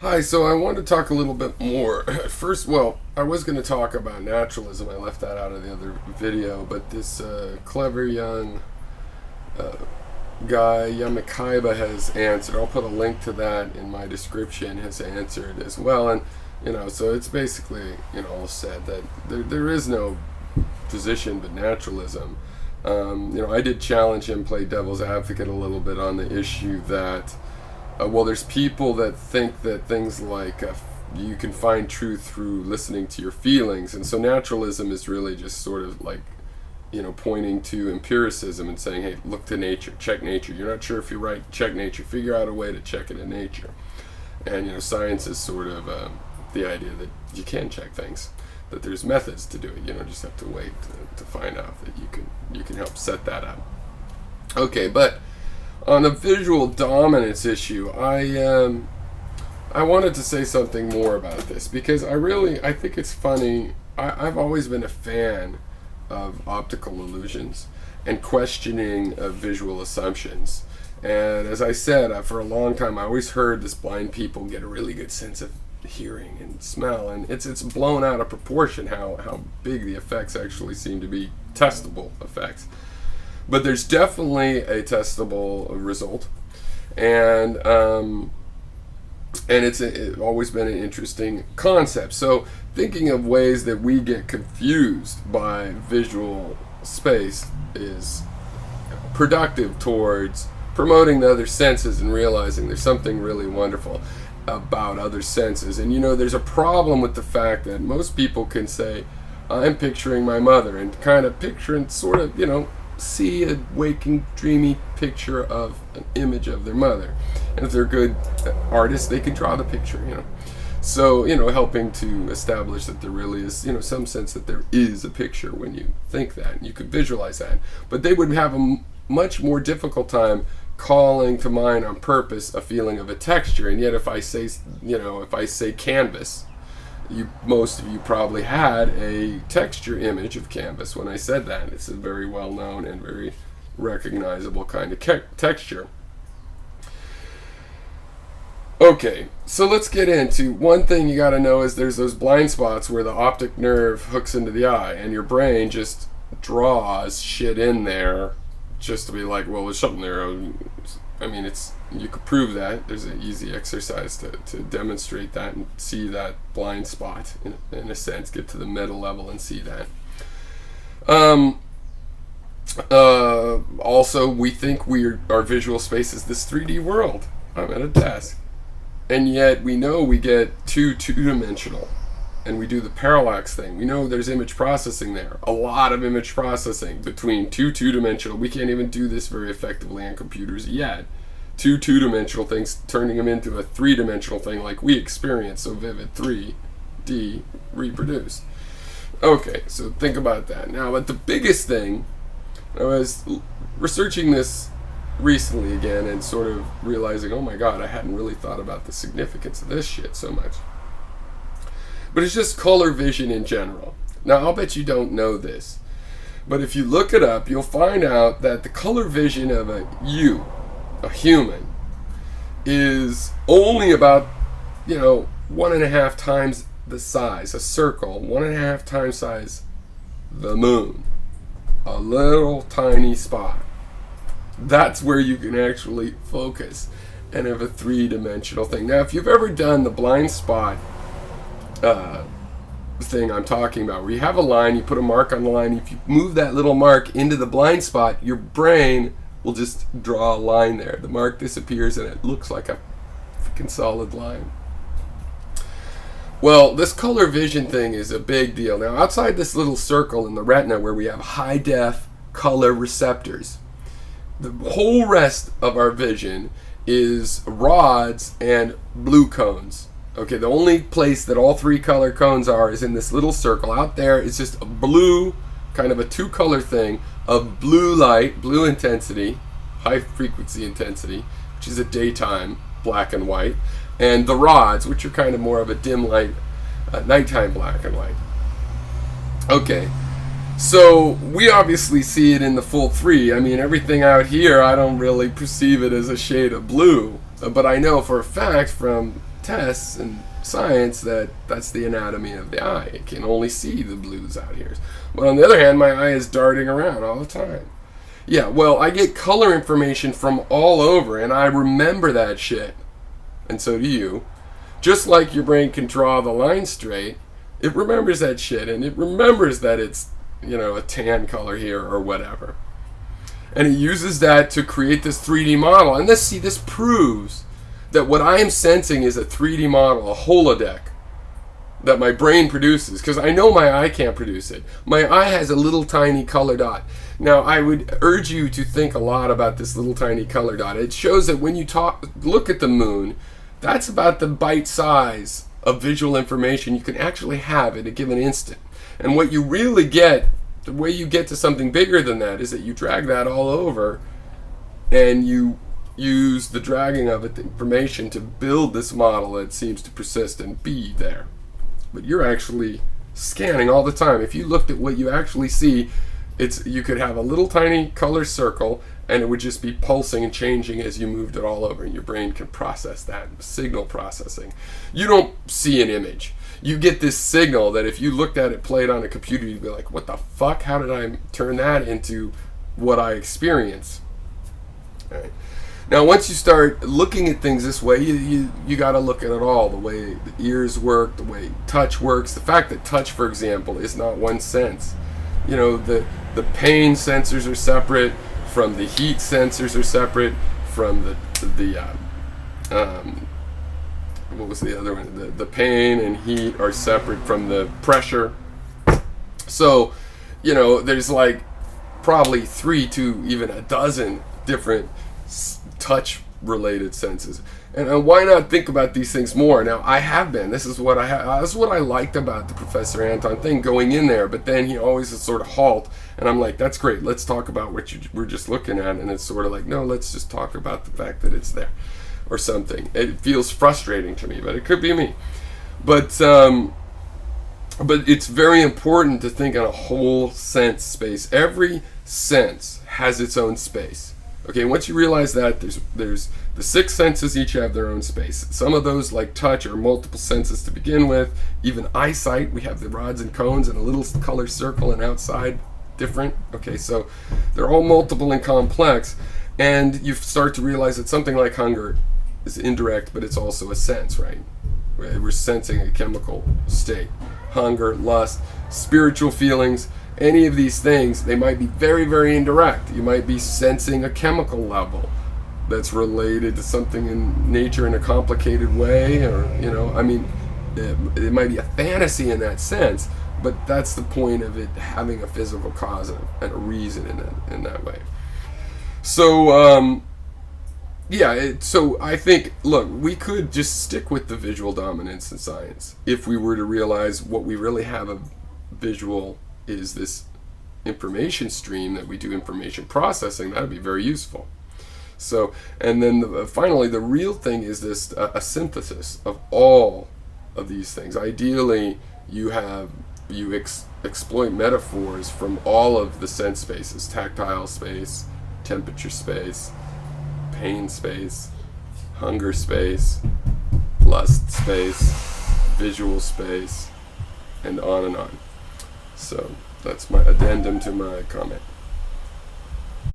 Hi, so I wanted to talk a little bit more. First, well, I was going to talk about naturalism. I left that out of the other video, but this clever young uh, guy, Yamakaiba, has answered. I'll put a link to that in my description, has answered as well. And, so it's basically, all said that there is no position but naturalism. I did challenge him, play devil's advocate a little bit on the issue that there's people that think that things like you can find truth through listening to your feelings, and so naturalism is really just sort of like, pointing to empiricism and saying, hey, look to nature, check nature. You're not sure if you're right, check nature, figure out a way to check it in nature. And, science is sort of the idea that you can check things, that there's methods to do it. You don't just have to wait to find out that you can help set that up. Okay, but on the visual dominance issue, I wanted to say something more about this because I think it's funny. I've always been a fan of optical illusions and questioning of visual assumptions. And as I said, for a long time, I always heard this blind people get a really good sense of hearing and smell, and it's blown out of proportion how big the effects actually seem to be, testable effects. But there's definitely a testable result, and it's always been an interesting concept. So thinking of ways that we get confused by visual space is productive towards promoting the other senses and realizing there's something really wonderful about other senses. And there's a problem with the fact that most people can say, I'm picturing my mother, and kind of picture and sort of, see a waking, dreamy picture of an image of their mother. And if they're good artists, they can draw the picture, So, helping to establish that there really is, some sense that there is a picture when you think that, and you could visualize that. But they would have a much more difficult time calling to mind on purpose a feeling of a texture. And yet if I say canvas, most of you probably had a texture image of canvas when I said that. It's a very well known and very recognizable kind of texture. Okay, so let's get into one thing you got to know is there's those blind spots where the optic nerve hooks into the eye, and your brain just draws shit in there just to be like, well, there's something there. I mean, you could prove that. There's an easy exercise to demonstrate that and see that blind spot, in a sense, get to the meta level and see that. Also, we think our visual space is this 3D world. I'm at a desk. And yet we know we get two-dimensional, and we do the parallax thing. We know there's image processing there. A lot of image processing between two-dimensional. We can't even do this very effectively on computers yet. Two-dimensional things, turning them into a three-dimensional thing like we experience so vivid, 3D reproduced. Okay, so think about that. Now, but the biggest thing, I was researching this recently again and sort of realizing, oh my god, I hadn't really thought about the significance of this shit so much. But it's just color vision in general. Now, I'll bet you don't know this, but if you look it up, you'll find out that the color vision of a human, is only about, 1.5 times the size, a circle, 1.5 times size the moon. A little tiny spot. That's where you can actually focus and have a three-dimensional thing. Now, if you've ever done the blind spot thing I'm talking about, where you have a line, you put a mark on the line, if you move that little mark into the blind spot, your brain will just draw a line there. The mark disappears and it looks like a freaking solid line. Well, this color vision thing is a big deal. Now, outside this little circle in the retina where we have high-def color receptors, the whole rest of our vision is rods and blue cones. Okay, the only place that all three color cones are is in this little circle. Out there, it's just a blue, kind of a two-color thing of blue light, blue intensity, high frequency intensity, which is a daytime black and white, and the rods, which are kind of more of a dim light, nighttime black and white. Okay, so we obviously see it in the full three. I mean, everything out here, I don't really perceive it as a shade of blue, but I know for a fact from tests in science that that's the anatomy of the eye. It can only see the blues out here. But on the other hand, my eye is darting around all the time. Yeah, well, I get color information from all over, and I remember that shit. And so do you. Just like your brain can draw the line straight, it remembers that shit, and it remembers that it's, a tan color here or whatever. And it uses that to create this 3D model. And this proves that what I am sensing is a 3D model, a holodeck that my brain produces, because I know my eye can't produce it. My eye has a little tiny color dot. Now, I would urge you to think a lot about this little tiny color dot. It shows that when you look at the moon, that's about the bite size of visual information you can actually have at a given instant. And what you really get, the way you get to something bigger than that, is that you drag that all over and you use the dragging of it, the information, to build this model that seems to persist and be there. But you're actually scanning all the time. If you looked at what you actually see, you could have a little tiny color circle and it would just be pulsing and changing as you moved it all over, and your brain can process that. Signal processing. You don't see an image. You get this signal that if you looked at it played on a computer, you'd be like, what the fuck? How did I turn that into what I experience? All right. Now, once you start looking at things this way, you got to look at it all. The way the ears work, the way touch works. The fact that touch, for example, is not one sense. The pain sensors are separate from the heat sensors are separate from what was the other one? The pain and heat are separate from the pressure. So, there's like probably 3 to even a dozen different touch-related senses. And why not think about these things more? Now, I have been. This is what I liked about the Professor Anton thing, going in there. But then he always sort of halt, and I'm like, that's great. Let's talk about what you were just looking at. And it's sort of like, no, let's just talk about the fact that it's there, or something. It feels frustrating to me, but it could be me. But it's very important to think in a whole sense space. Every sense has its own space. Okay, once you realize that, there's the 6 senses, each have their own space. Some of those, like touch, are multiple senses to begin with. Even eyesight, we have the rods and cones and a little color circle, and outside different. Okay, so they're all multiple and complex, and you start to realize that something like hunger is indirect, but it's also a sense, right? We're sensing a chemical state. Hunger, lust, spiritual feelings, any of these things, they might be very, very indirect. You might be sensing a chemical level that's related to something in nature in a complicated way, or, it might be a fantasy in that sense, but that's the point of it having a physical cause and a reason in that way. So, so I think, look, we could just stick with the visual dominance in science if we were to realize what we really have of visual is this information stream that we do information processing. That would be very useful. So, and then finally, the real thing is this a synthesis of all of these things. Ideally, you exploit metaphors from all of the sense spaces: tactile space, temperature space, pain space, hunger space, lust space, visual space, and on and on. So that's my addendum to my comment.